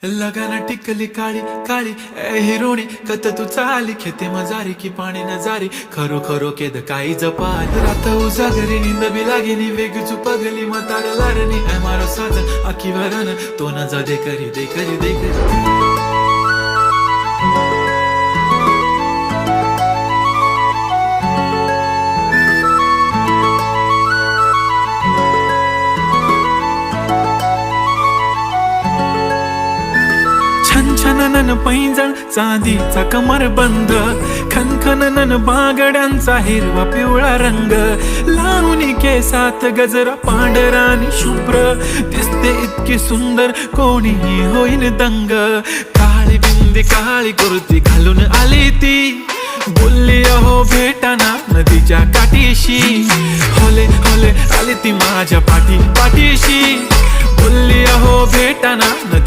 लगाना टिकली काळी काळी ए हिरोणी कत तू चाली खेते मजारी की पाणी नजारी खरो खरो केद काही जपाल रात उजागरी निंद बी लागेनी वेग चुपगली मतार लारणी ए मारो साजन आखी वरन तो न जा दे करी दे करी दे करी छनछननन पैंजण चांदीचा कमर बंद खनखननन बागड्यांचा हिरवा पिवळा रंग लावणी केसात गजरा पांढरा आणि शुभ्र दिसते इतकी सुंदर कोणीही होईन दंग काळी बिंदी काळी कुर्ती घालून आली ती बोलली अहो भेटाना नदीच्या काठीशी होले होले आली ती माझ्या पाठीशी बोलली अहो भेटाना नदी